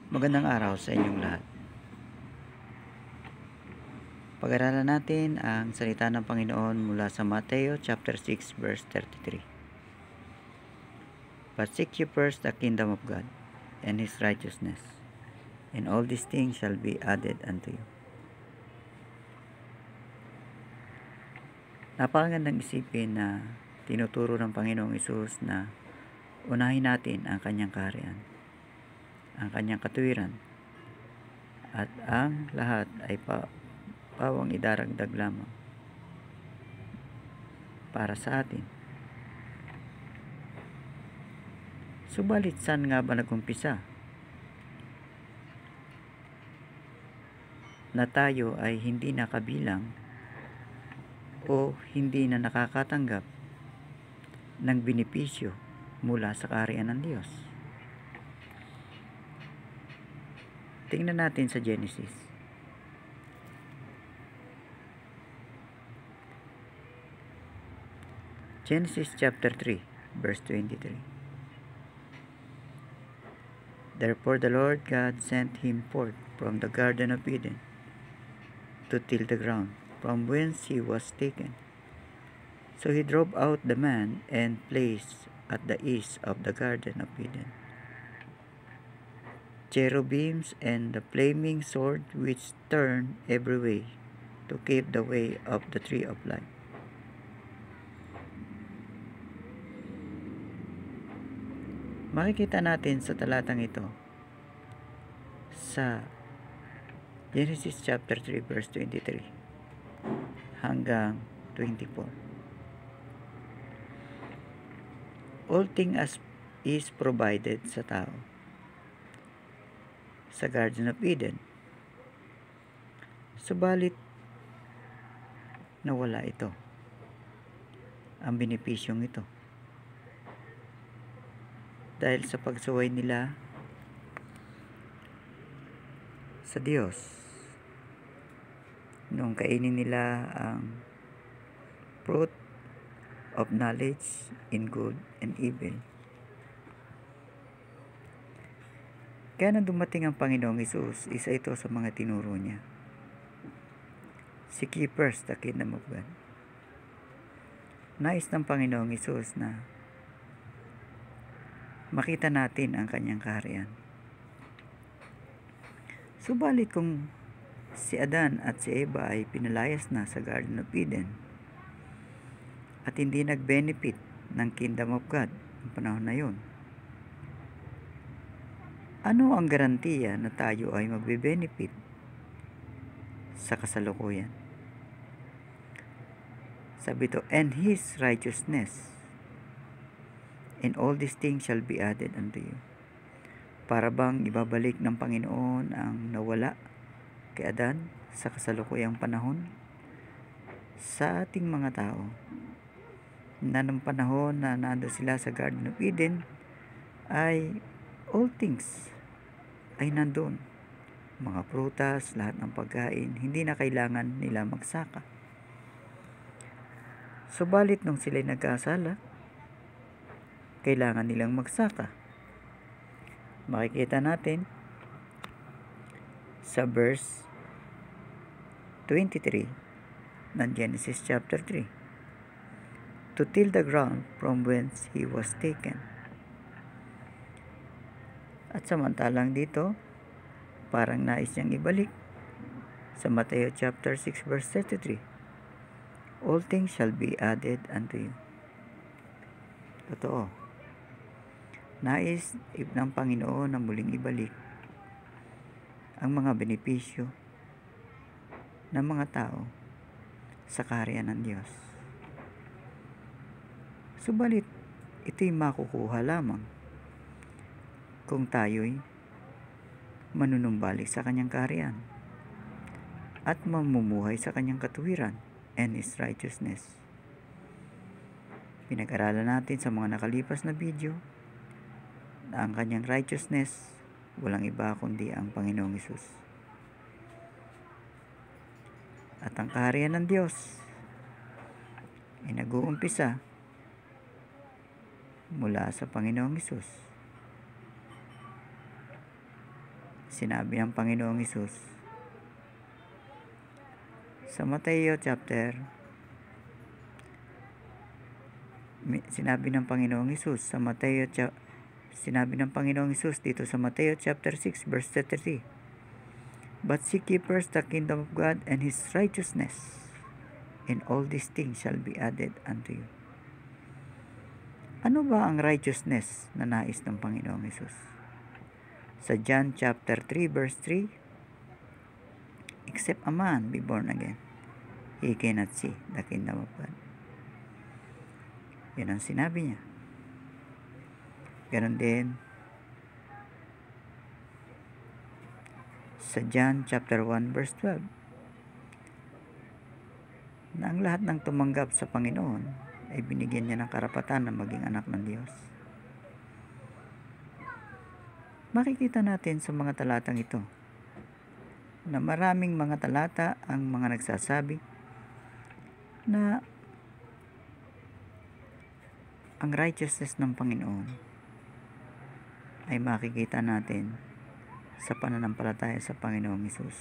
Magandang araw sa inyong lahat. Pag-aralan natin ang salita ng Panginoon mula sa Mateo chapter 6 verse 33. But seek ye first the kingdom of God and His righteousness, and all these things shall be added unto you. Napakagandang isipin na tinuturo ng Panginoong Hesus na unahin natin ang kanyang kaharian, ang kanyang katuwiran, at ang lahat ay pawang idaragdag lamang para sa atin. Subalit saan nga ba nagumpisa na tayo ay hindi nakabilang o hindi na nakakatanggap ng benepisyo mula sa kaharian ng Diyos? Tingnan natin sa Genesis. Genesis chapter 3 verse 23. Therefore the Lord God sent him forth from the Garden of Eden to till the ground, from whence he was taken. So he drove out the man and placed at the east of the Garden of Eden cherubims and the flaming sword which turned every way to keep the way of the tree of life. Makikita natin sa talatang ito sa Genesis chapter 3 verse 23 hanggang 24. All things is provided sa tao sa Garden of Eden. Subalit nawala ito, ang benepisyong ito, dahil sa pagsuway nila sa Diyos. Nung kainin nila ang fruit of knowledge in good and evil. Kaya nang dumating ang Panginoong Hesus, isa ito sa mga tinuro niya. Seek ye first the kingdom of God. Nais ng Panginoong Hesus na makita natin ang kanyang kaharian. Subalit kung si Adan at si Eva ay pinalayas na sa Garden of Eden at hindi nag-benefit ng kingdom of God ang panahon na yun, ano ang garantiya na tayo ay magbe-benefit sa kasalukuyan? Sabi ito, and His righteousness, and all these things shall be added unto you. Para bang ibabalik ng Panginoon ang nawala kay Adan sa kasalukuyang panahon sa ating mga tao, na ng panahon na nando sila sa Garden of Eden ay all things ay nandun. Mga prutas, lahat ng pagkain, hindi na kailangan nila magsaka. Subalit nung sila'y nagkasala, kailangan nilang magsaka. Makikita natin sa verse 23 ng Genesis chapter 3. To till the ground from whence he was taken. At samantalang dito, parang nais niyang ibalik sa Mateo chapter 6 verse 33. All things shall be added unto you. Totoo. Nais ng Panginoon na muling ibalik ang mga benepisyo ng mga tao sa kaharian ng Diyos. Subalit, ito'y makukuha lamang kung tayo'y manunumbalik sa kanyang kaharian at mamumuhay sa kanyang katuwiran and His righteousness. Pinag-aralan natin sa mga nakalipas na video na ang kanyang righteousness walang iba kundi ang Panginoong Hesus. At ang kaharian ng Diyos ay nag-uumpisa mula sa Panginoong Hesus sinabi ng Panginoong Hesus sa Mateo dito sa Mateo chapter 6 verse 33. But seek ye first the kingdom of God and His righteousness, and all these things shall be added unto you. Ano ba ang righteousness na nais ng Panginoong Hesus? Sa John chapter 3 verse 3, except a man be born again, he cannot see the kingdom of God. Yan ang sinabi niya. Ganon din sa John chapter 1 verse 12, na ang lahat ng tumanggap sa Panginoon ay binigyan niya ng karapatan na maging anak ng Diyos. Makikita natin sa mga talatang ito na maraming mga talata ang mga nagsasabi na ang righteousness ng Panginoon ay makikita natin sa pananampalataya sa Panginoong Hesus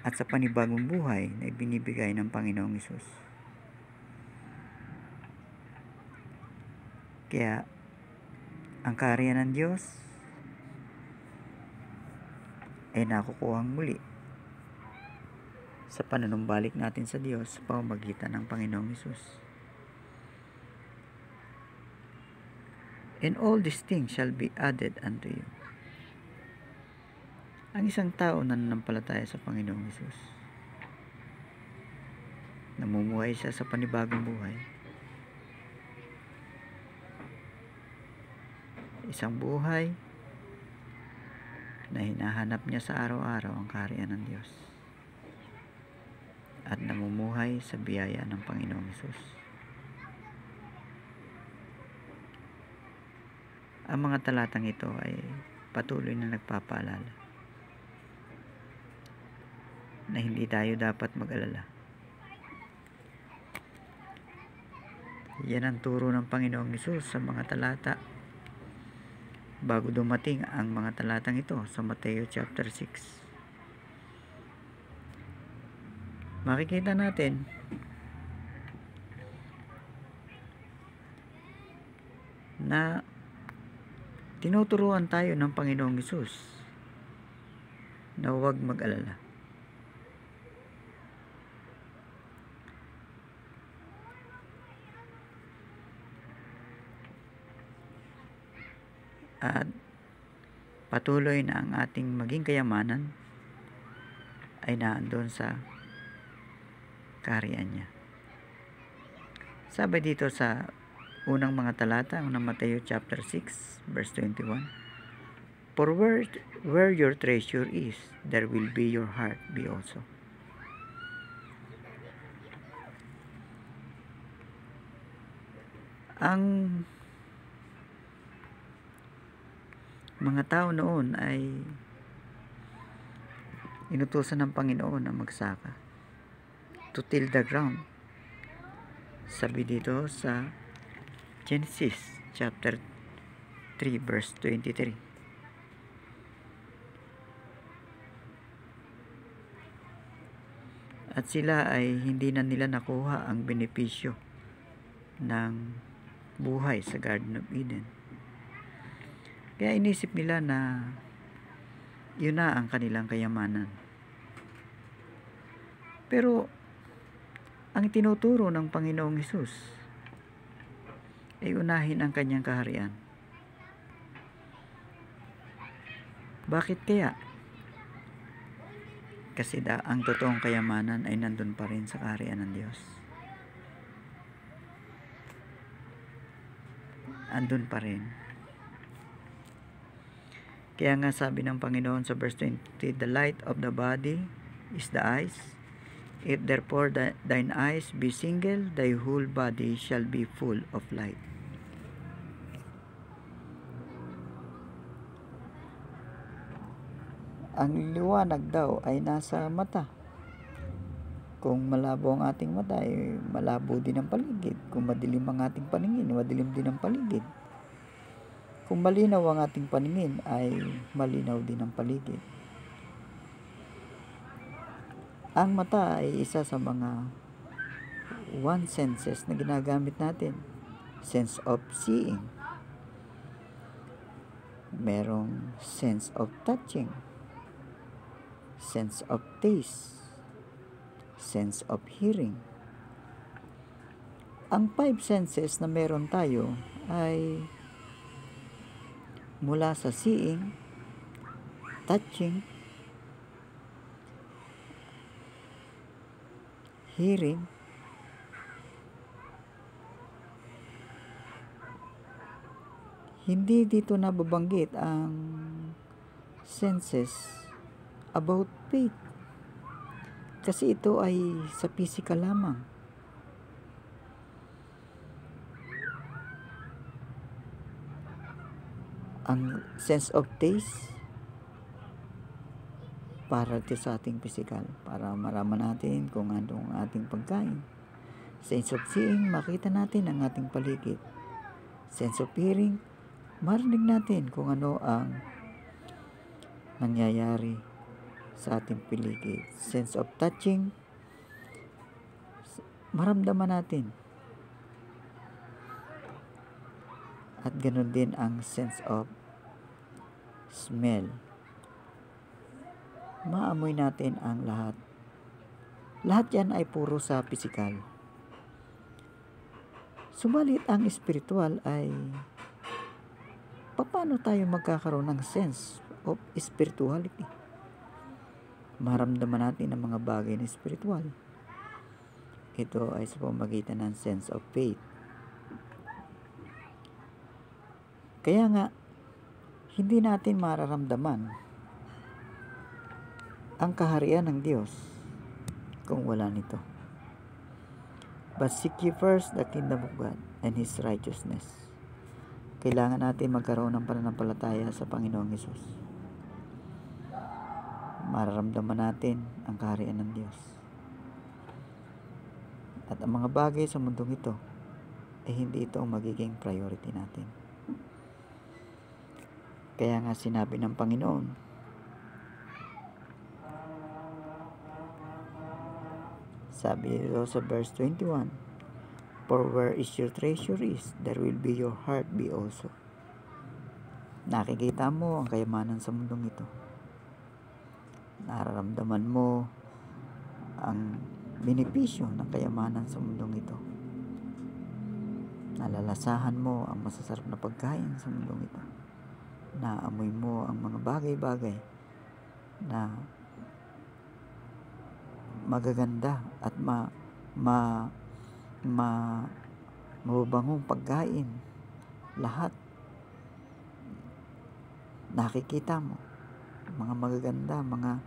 at sa panibagong buhay na ibinibigay ng Panginoong Hesus. Kaya ang kaharian ng Diyos ay nakukuhang muli sa panunumbalik natin sa Diyos sa pamamagitan ng Panginoong Hesus. And all these things shall be added unto you. Ang isang tao na nanampalataya sa Panginoong Hesus, namumuhay siya sa panibagong buhay, isang buhay na hinahanap niya sa araw-araw ang kaharian ng Diyos at namumuhay sa biyaya ng Panginoong Hesus. Ang mga talatang ito ay patuloy na nagpapaalala na hindi tayo dapat mag-alala. Yan ang turo ng Panginoong Hesus sa mga talata bago dumating ang mga talatang ito sa Mateo chapter 6. Makikita natin na tinuturuan tayo ng Panginoong Hesus na huwag mag-alala. At patuloy na ang ating maging kayamanan ay naandun sa kaharian niya. Sabi dito sa unang mga talata ng Mateo chapter 6 verse 21, For where your treasure is, there will be your heart be also. Ang mga tao noon ay inutusan ng Panginoon na magsaka, to till the ground. Sabi dito sa Genesis chapter 3 verse 23. At sila ay hindi na nila nakuha ang benepisyo ng buhay sa Garden of Eden. Kaya inisip nila na yun na ang kanilang kayamanan. Pero ang tinuturo ng Panginoong Hesus ay unahin ang kanyang kaharian. Bakit kaya? Kasi ang totoong kayamanan ay nandun pa rin sa kaharian ng Diyos. Andun pa rin. Kaya nga sabi ng Panginoon sa verse 20, the light of the body is the eyes. If therefore thine eyes be single, thy whole body shall be full of light. Ang liwanag daw ay nasa mata. Kung malabo ang ating mata, ay malabo din ang paligid. Kung madilim ang ating paningin, madilim din ang paligid. Kung malinaw ang ating paningin, ay malinaw din ang paligid. Ang mata ay isa sa mga one senses na ginagamit natin. Sense of seeing. Merong sense of touching. Sense of taste. Sense of hearing. Ang 5 senses na meron tayo ay mula sa seeing, touching, hearing, hindi dito nababanggit ang senses about faith kasi ito ay sa physical lamang. Ang sense of taste para ito sa ating physical, para maraman natin kung ano ang ating pagkain. Sense of seeing, makita natin ang ating paligid. Sense of hearing, marinig natin kung ano ang nangyayari sa ating paligid. Sense of touching, maramdaman natin. At ganoon din ang sense of smell. Maamoy natin ang lahat. Lahat yan ay puro sa physical. Subalit ang spiritual ay paano tayo magkakaroon ng sense of spirituality? Maramdaman natin ang mga bagay na spiritual. Ito ay sa pamamagitan ng sense of faith. Kaya nga, hindi natin mararamdaman ang kaharian ng Diyos kung wala nito. But seek ye first the kingdom of God and His righteousness. Kailangan natin magkaroon ng pananampalataya sa Panginoong Hesus. Mararamdaman natin ang kaharian ng Diyos. At ang mga bagay sa mundong ito ay hindi ito ang magiging priority natin. Kaya nga sinabi ng Panginoon, sabi dito sa verse 21, for where is your treasure is, there will be your heart be also. Nakikita mo ang kayamanan sa mundong ito. Nararamdaman mo ang benepisyo ng kayamanan sa mundong ito. Nalalasahan mo ang masasarap na pagkain sa mundong ito. Naamoy mo ang mga bagay-bagay na magaganda at mababangong pagkain. Lahat nakikita mo mga magaganda, mga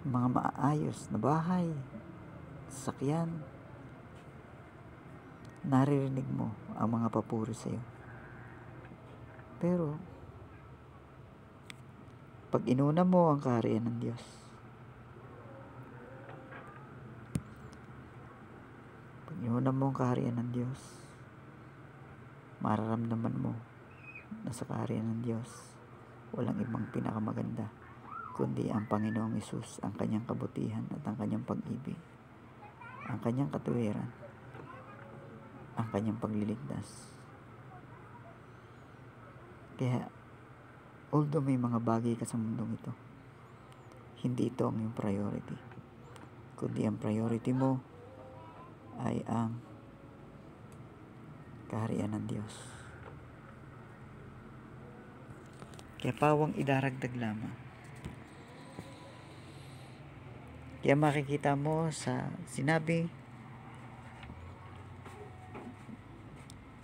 maayos na bahay, sasakyan. Naririnig mo ang mga papuri sa iyo. Pero pag inuna mo ang kaharian ng Diyos, pag inuna mo ang kaharian ng Diyos, mararamdaman mo na sa kaharian ng Diyos walang ibang pinakamaganda kundi ang Panginoong Hesus, ang kanyang kabutihan at ang kanyang pag-ibig, ang kanyang katuwiran, ang kanyang pagliligtas. Kaya although may mga bagay ka sa mundong ito, hindi ito ang iyong priority, kundi ang priority mo ay ang kaharian ng Diyos. Kaya pawang idaragdag lamang. Kaya makikita mo sa sinabi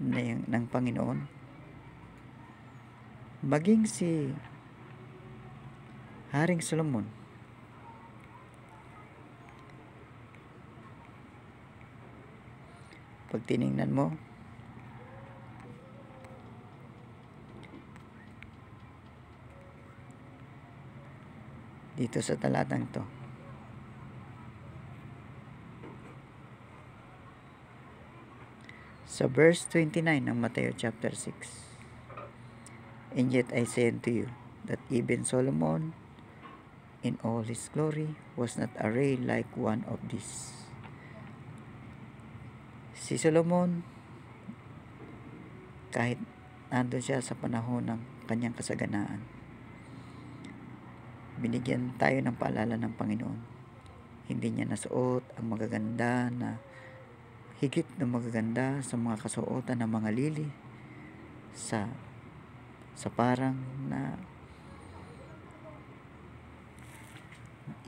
ng Panginoon, maging si Haring Solomon pag tiningnan mo, dito sa talatang to, sa verse 29 ng Mateo chapter 6, And yet I say unto you, that even Solomon in all his glory was not arrayed like one of these. Si Solomon, kahit nandun siya sa panahon ng kanyang kasaganaan, binigyan tayo ng paalala ng Panginoon. Hindi niya nasuot ang magaganda na higit na magaganda sa mga kasuotan ng mga lili sa parang na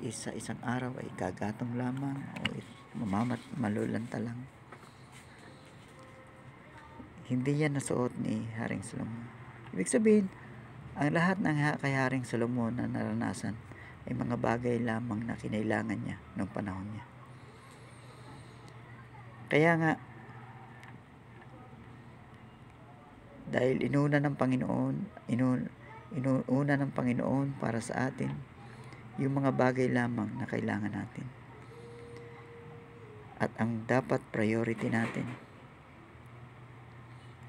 isang araw ay gagatong lamang o malulanta lang. Hindi yan nasuot ni Haring Solomon. Ibig sabihin, ang lahat ng kay Haring Solomon na naranasan ay mga bagay lamang na kinailangan niya noong panahon niya. Kaya nga, dahil inuna ng Panginoon para sa atin yung mga bagay lamang na kailangan natin. At ang dapat priority natin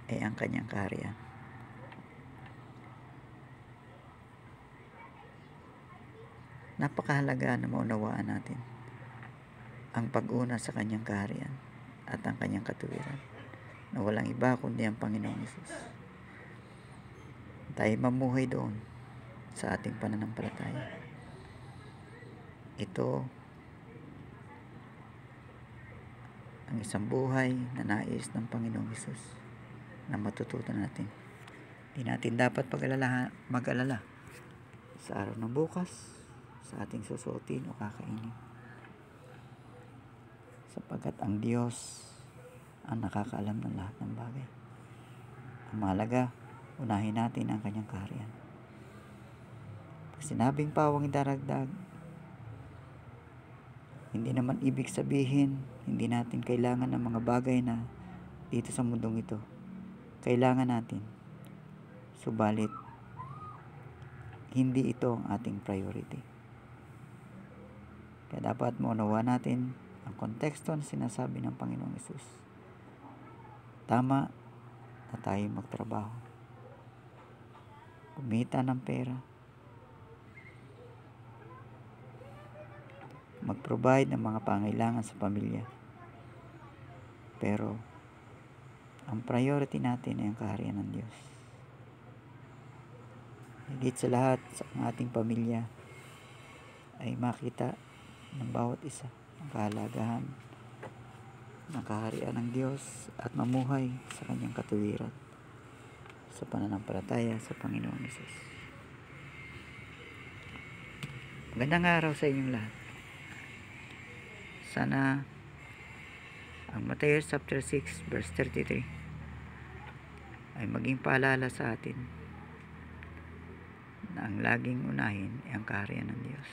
ay ang kanyang kaharian. Napakahalaga na maunawaan natin ang pag-una sa kanyang kaharian at ang kanyang katuwiran, na walang iba kundi ang Panginoong Hesus. Tayo mamuhay doon sa ating pananampalataya. Ito ang isang buhay na nais ng Panginoong Hesus na matutunan natin. Hindi natin dapat mag-alala sa araw ng bukas, sa ating susuotin o kakainin, sapagkat ang Diyos ang nakakaalam ng lahat ng bagay. Ang mahalaga, unahin natin ang kanyang kaharian. Pag sinabing pawang daragdag, hindi naman ibig sabihin hindi natin kailangan ng mga bagay na dito sa mundong ito. Kailangan natin. Subalit, hindi ito ang ating priority. Kaya dapat maunawa natin ang konteksto na sinasabi ng Panginoong Hesus. Tama na tayo magtrabaho, kumita ng pera, mag-provide ng mga pangailangan sa pamilya. Pero ang priority natin ay ang kaharian ng Diyos. Higit sa lahat sa ating pamilya ay makita ng bawat isa ang kahalagahan ng kaharian ng Diyos at mamuhay sa kanyang katuwiran sa pananampalataya sa Panginoong Hesus. Magandang araw sa inyong lahat. Sana ang Matthew chapter 6 verse 33 ay maging paalala sa atin na ang laging unahin ay ang kaharian ng Diyos.